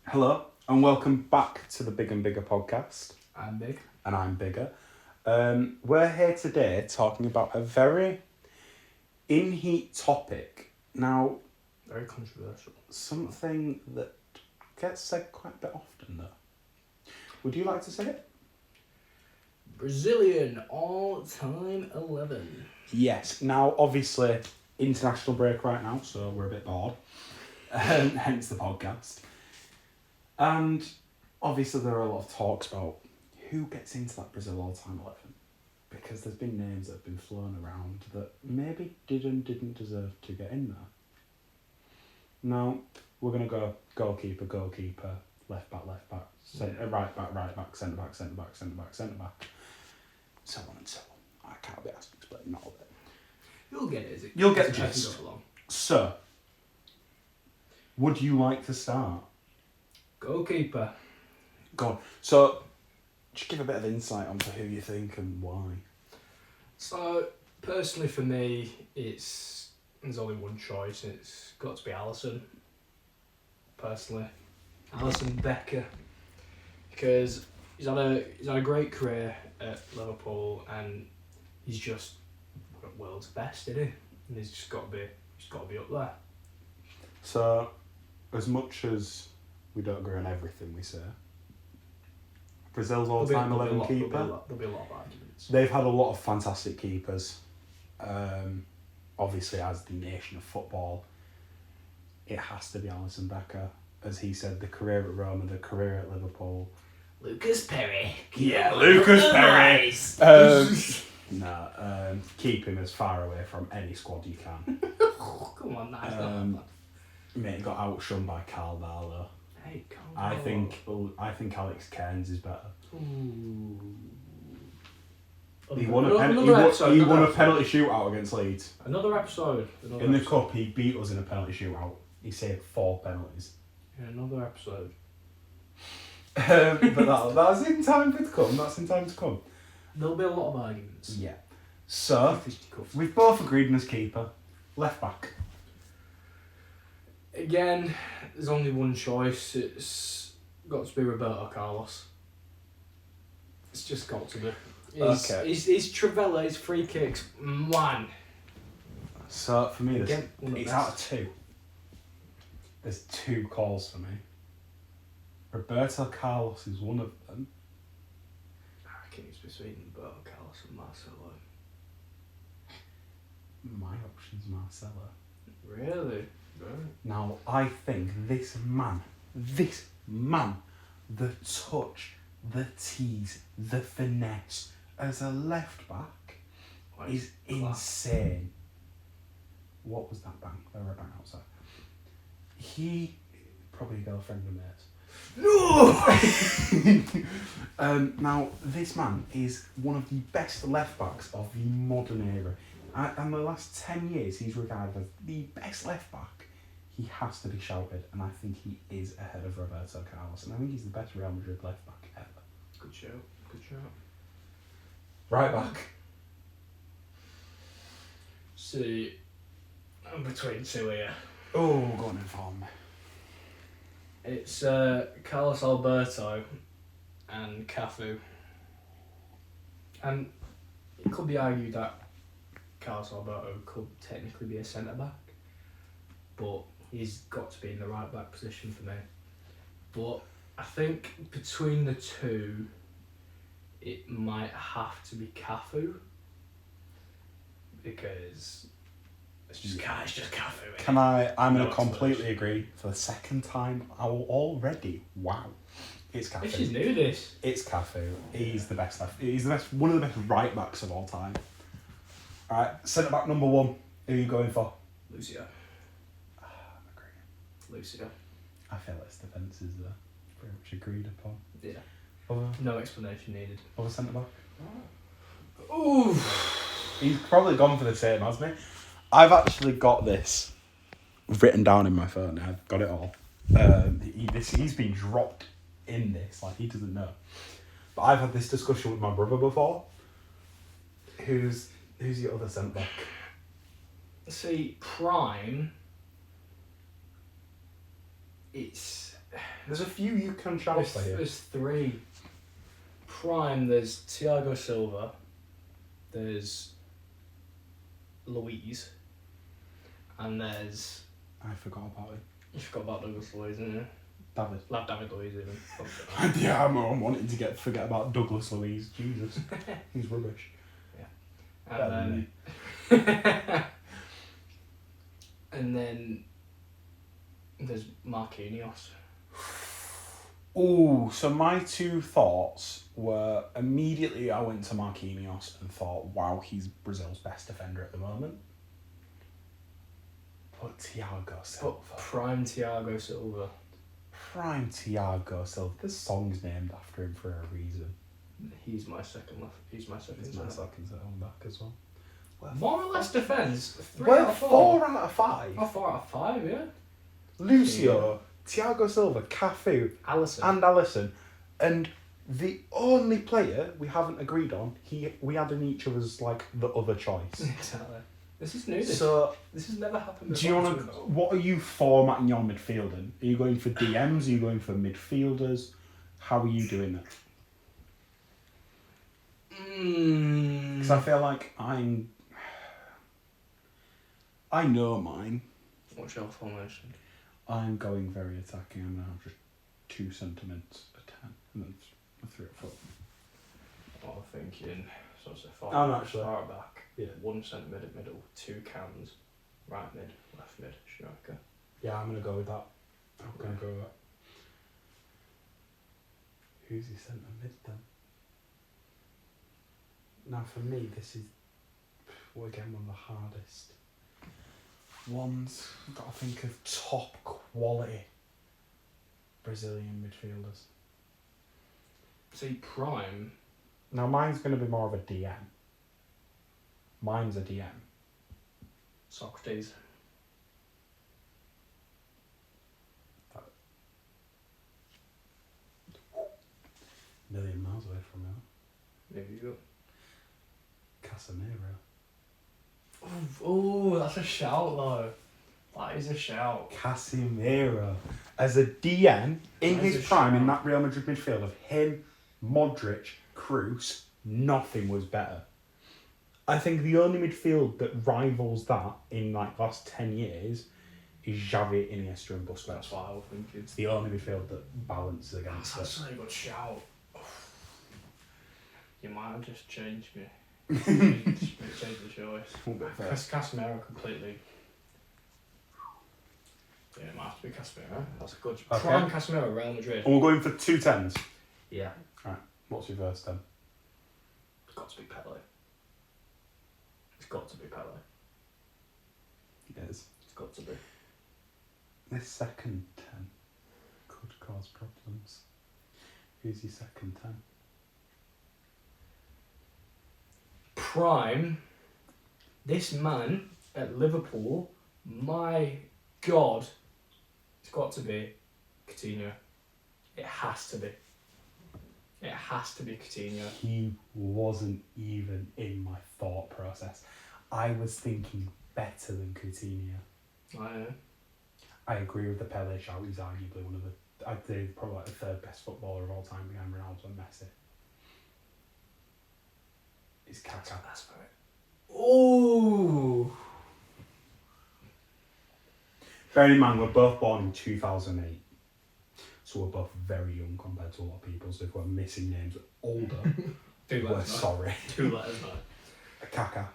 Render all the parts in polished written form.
Hello and welcome back to the Big and Bigger podcast. I'm big. And I'm Bigger. We're here today talking about a very in-heat topic. Now, Very controversial. something that gets said quite a bit often though. Would you like to say it? Brazilian all-time 11. Yes. Now, obviously, international break right now, so we're a bit bored. Hence the podcast. And obviously there are a lot of talks about who gets into that Brazil all-time 11. Because there's been names that have been flown around that maybe didn't deserve to get in there. Now, we're going to go goalkeeper, left back, right back, centre back, centre back, so on and so on. I can't be asked to explain all of it. You'll get it. You'll get as the I can gist. go along. So, would you like to start? Goalkeeper. Go on. So, just give a bit of insight onto who you think and why. So, personally for me, there's only one choice. It's got to be Alisson. Personally. Alisson Becker. Because he's had a great career at Liverpool and he's just one of the world's best, isn't he? And he's got to be up there. So, as much as we don't agree on everything we say, Brazil's all-time 11 keeper. There'll be a lot of arguments. They've had a lot of fantastic keepers. Obviously, as the nation of football, it has to be Alisson Becker. As he said, the career at Roma, the career at Liverpool. Lucas Perry. Yeah, Lucas Perry. Keep him as far away from any squad you can. Come on, nice. Mate, got outshone by Carl Barlow. Hey, come I on. think Alex Cairns is better. Ooh. He won a Another penalty shootout against Leeds. Another episode. In the cup, he beat us in a penalty shootout. He saved 4 penalties. Yeah, another episode. But that's in time to come. That's in time to come. There'll be a lot of arguments. Yeah. So, Fisticuffs. we've both agreed on his keeper. Left back. Again, there's only one choice. It's got to be Roberto Carlos. It's just got to be. His Trivella, his free kicks, man. So, for me, Again, one of the it's best. out of 2. There's 2 calls for me. Roberto Carlos is one of them. I reckon it's between Roberto Carlos and Marcelo. My option's Marcelo. Really? Right. Now, I think this man, the touch, the tease, the finesse as a left back is insane. What was that bang? They were a bang outside. He, probably a girlfriend of mates. No! Now, this man is one of the best left backs of the modern era. And the last 10 years, he's regarded as the best left back. He has to be shouted, and I think he is ahead of Roberto Carlos. And I think he's the best Real Madrid left back ever. Good shout. Good shout. Right back. See, I'm between 2 here. Oh, go on, inform me. It's Carlos Alberto and Cafu. And it could be argued that Carlos Alberto could technically be a centre-back, but he's got to be in the right-back position for me. But I think between the two, it might have to be Cafu, because it's just Cafu. I'm going No to completely explanation. agree for the second time already. Wow. It's Cafu. If you knew this. It's Cafu. He's the best left. He's the best. One of the best right backs of all time. All right, centre back number 1. Who are you going for? Lucio. I'm agreeing. Lucio. I feel his defence is very much agreed upon. Yeah. Other No explanation needed. centre back. Ooh. He's probably gone for the same, hasn't he? I've actually got this written down in my phone. I've got it all. He's been dropped in this, like he doesn't know. But I've had this discussion with my brother before. Who's your other centre back? See, Prime. It's There's a few you can shout for here. There's three. Prime, there's Thiago Silva. There's Luiz. And there's... I forgot about it. You forgot about Douglas Luiz, didn't you? David. Like David Luiz, even. Yeah, I'm wanting to forget about Douglas Luiz. Jesus. He's rubbish. Better than And then there's Marquinhos. Oh, so my two thoughts were immediately I went to Marquinhos and thought, wow, he's Brazil's best defender at the moment. But Thiago Silva. But prime Thiago Silva. Prime Thiago Silva. This song's named after him for a reason. He's my second left. He's my second. He's my second home back as well. More or less defence. 3 Well, out of 4. 4 out of 5. Oh, 4 out of 5, yeah. Lucio, Thiago Silva, Cafu, Alisson. and Alisson. And the only player we haven't agreed on, we had in each of us like the other choice. Exactly. This is new. So, This has never happened before. do you want to? What are you formatting your midfield in? Are you going for DMs? Are you going for midfielders? How are you doing that? Because I feel like I know mine. What's your formation? I'm going very attacking. I'm gonna have just 2 sentiments, a 10, and then a 3 up front. I'm thinking. So it's a 5. I'm actually- Far back. Yeah. 1 centre mid at middle. 2 cams. Right mid. Left mid. Striker. Yeah, I'm gonna go with that. Who's your centre mid then? Now for me, this is again one of the hardest ones. I've got to think of top quality Brazilian midfielders. See, prime. Now mine's going to be more of a DM. Mine's a DM. Socrates. Million miles away from now. There you go. Casemiro. Oh, that's a shout though. That is a shout. Casemiro. As a DM, in That is his a prime, in shout. that Real Madrid midfield of him, Modric, Kroos, nothing was better. I think the only midfield that rivals that in like the last 10 years is Xavi, Iniesta and Busquets. That's what I was thinking. It's the only midfield that balances against That's it. actually a good shout. You might have just changed me. Changed the choice. Because Casemiro completely. Yeah, it might have to be Casemiro. That's a good. Okay. Prime Casemiro, Real Madrid. And we're going for 2 10s. Yeah. What's your first 10? It's got to be Pele. It's got to be Pele. Yes. It's got to be. This second 10 could cause problems. Who's your second 10? Prime. This man at Liverpool, my God, it's got to be Coutinho. It has to be. It has to be Coutinho. He wasn't even in my thought process. I was thinking better than Coutinho. I know. I agree with the Pele shout. He's arguably one of the, I'd say probably like the 3rd best footballer of all time behind Ronaldo and Messi. Is Kaká. That's for it. Ooh. Bearing in mind, we're both born in 2008. So we're both very young compared to a lot of people. So if we're missing names older, Do let we're us know. sorry. Do let us know. Kaká.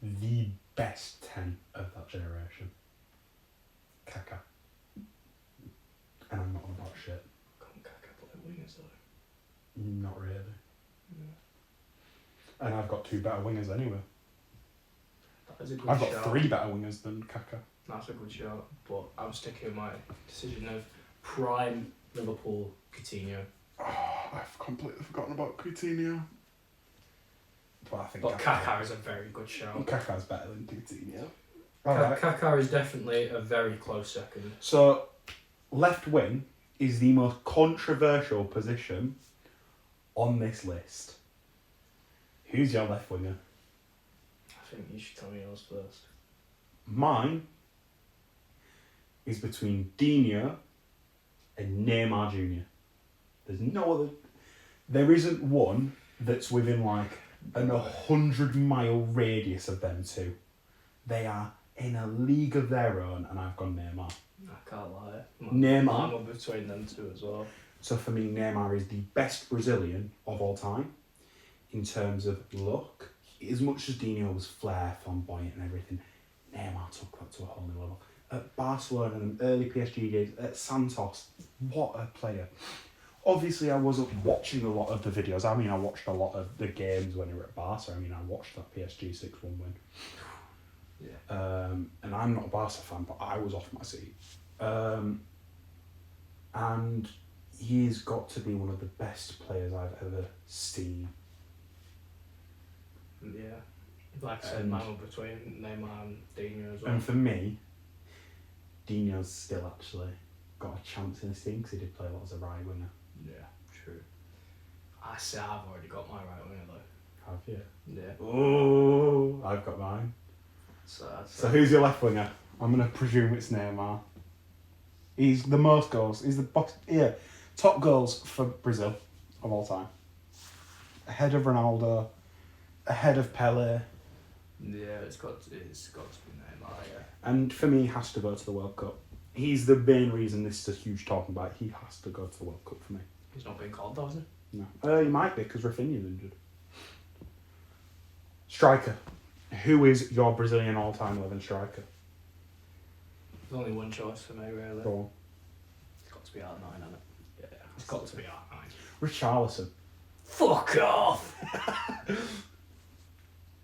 The best 10 of that generation. Kaká. And I'm not on about shit. Can't Kaká play wingers though. Not really. And I've got 2 better wingers anyway. That is a good I've got shout. 3 better wingers than Kaká. That's a good shout. But I'm sticking with my decision of prime Liverpool Coutinho. Oh, I've completely forgotten about Coutinho. But I think But Kaká is a very good shout. Kaká's better than Coutinho. Alright. Kaká is definitely a very close second. So, left wing is the most controversial position on this list. Who's your left winger? I think you should tell me yours first. Mine is between Dino and Neymar Jr. There's no other. There isn't one that's within like an 100-mile radius of them two. They are in a league of their own, and I've gone Neymar. I can't lie. Neymar. Mine were between them two as well. So for me, Neymar is the best Brazilian of all time in terms of look. As much as Dino was flair, flamboyant and everything, Neymar took that to a whole new level. At Barcelona and early PSG days, at Santos, what a player. Obviously, I wasn't watching a lot of the videos. I mean, I watched a lot of the games when they were at Barca. I mean, I watched that PSG 6-1 win. Yeah. And I'm not a Barca fan, but I was off my seat. And he's got to be one of the best players I've ever seen. Yeah. Like I said, And- mine were between Neymar and Dino as well. And for me, Dino's still actually got a chance in his team because he did play a lot as a right winger. Yeah, true. I say I've already got my right winger though. Have you? Yeah. Oh, I've got mine. So I'd So say who's your left winger? I'm going to presume it's Neymar. He's the most goals. He's the top goals for Brazil of all time. Ahead of Ronaldo, ahead of Pele, yeah, it's got to be Neymar. Yeah. and for me, he has to go to the World Cup. He's the main reason this is a huge talking about. He has to go to the World Cup for me. He's not being called though, is he? No, he might be because Rafinha's injured. Striker. Who is your Brazilian all-time 11 striker? There's only one choice for me really. Go on. It's got to be R9, hasn't it? Yeah. It's got to be R9. Richarlison. Fuck off!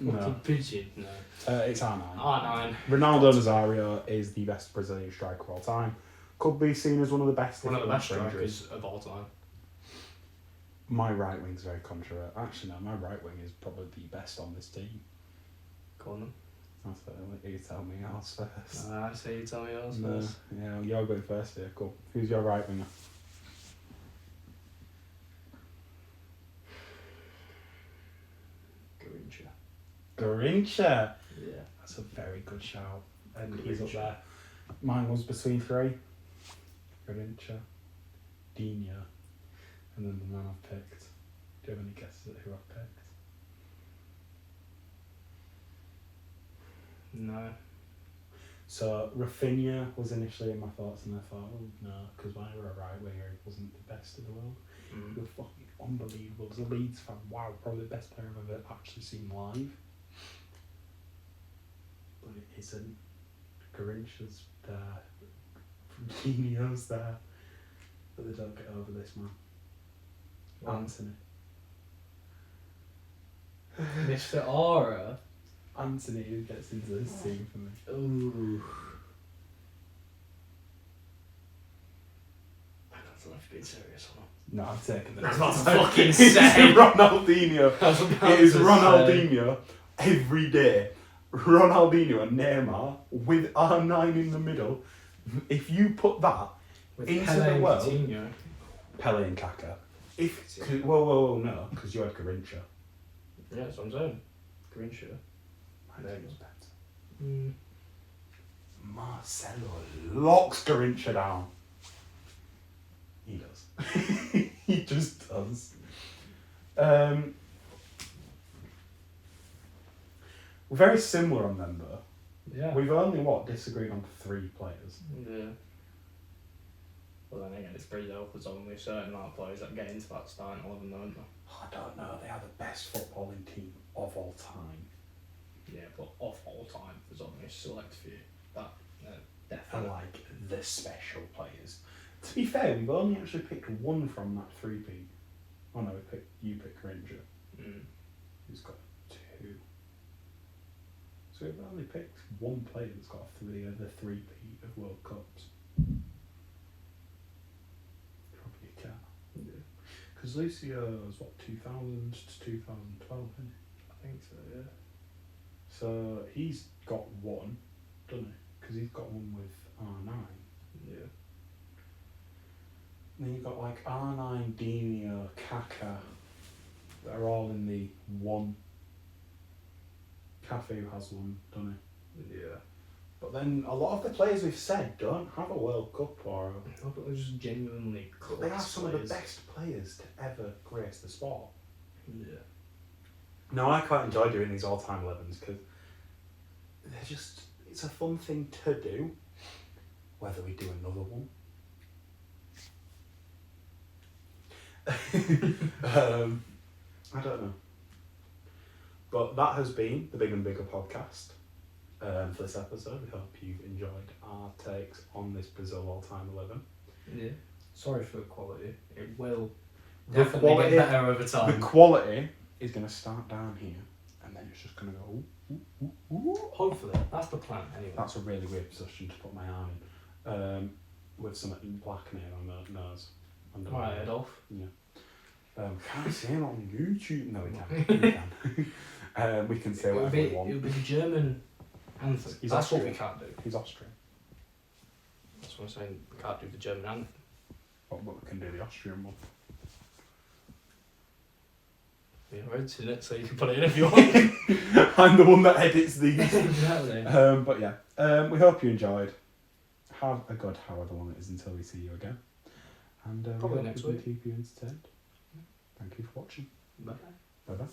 No. Fucking pigeon. No. It's R9. R9. Ronaldo Nazario is the best Brazilian striker of all time. Could be seen as one of the best. One of the if best not for injuries. strikers of all time. My right wing's very controversial. Actually, no, my right wing is probably the best on this team. Go on then. That's what you tell me else first. I say you tell me yours No, first. yeah, you're going first here. Cool. Who's your right winger? Garincha. Yeah. That's a very good shout. And Garincha. he's up there. Mine was between three. Garincha, Dino, and then the man I've picked. Do you have any guesses at who I've picked? No. So Rafinha was initially in my thoughts, and I thought, oh no, because when I were a right winger, he wasn't the best in the world. He was fucking unbelievable. As a Leeds fan, wow, probably the best player I've ever actually seen live. But it isn't. Garincha's there. Dino's there. But they don't get over this man. Well, Anthony. Mr. Aura. Anthony who gets into this team for me. Ooh. I don't know if you're being serious or not. No, I'm taking the I was about to next fucking It's say. Ronaldinho. I was about It is to say. Ronaldinho every day. Ronaldinho and Neymar with R9 in the middle. If you put that With into Pele the and world- Coutinho. Pele and Kaká. Whoa, no, because you had Garincha. Yeah, that's what I'm saying. Garincha. There you Mine's go. better. Mm. Marcelo locks Garincha down. He does. He just does. We're very similar on them though. Yeah. We've only disagreed on 3 players. Yeah. Well, then again, it's pretty low because only a certain amount of players that get into that starting 11, don't they? I don't know. They are the best footballing team of all time. Yeah, but of all time, there's only a select few that I definitely. like the special players. To be fair, we've only actually picked one from that 3-peat. Oh no, you picked Garincha, Mm. who's got 2. So we've only picked one player that's got the 3-peat of World Cups. Probably a cat. Yeah. Because Lucio's 2000 to 2012, isn't he? I think so, yeah. So he's got one, doesn't he? Because he's got one with R9. Yeah. And then you've got like R9, Dino, Kaká. They're all in the one. Cafu has one, doesn't he? Yeah. But then a lot of the players we've said don't have a World Cup or. I think they're just genuinely class They are some of the players. best players to ever grace the sport. Yeah. No, I quite enjoy doing these all-time 11s because they're just, it's a fun thing to do. Whether we do another one. I don't know. But that has been the Big and Bigger podcast for this episode. We hope you've enjoyed our takes on this Brazil all-time 11. Yeah. Sorry for the quality. It will The definitely quality- get better over The time. quality is going to start down here and then it's just going to go ooh, ooh, ooh, ooh. Hopefully. That's the plan anyway. That's a really weird position to put my arm in. With something black near on the nose. Under my Right, nose. head off. Can't say it on YouTube. No, we can. We can. We can say It would whatever be we want. the German anthem. He's That's what we Austrian. can't do. He's Austrian. That's what I'm saying. We can't do the German anthem. But we can do the Austrian one. Yeah, I've edited it, so you can put it in if you want. I'm the one that edits these. Exactly. But yeah, we hope you enjoyed. Have a good however long it is until we see you again. And we Probably hope next we can week. keep you entertained. Thank you for watching. Bye. Bye bye.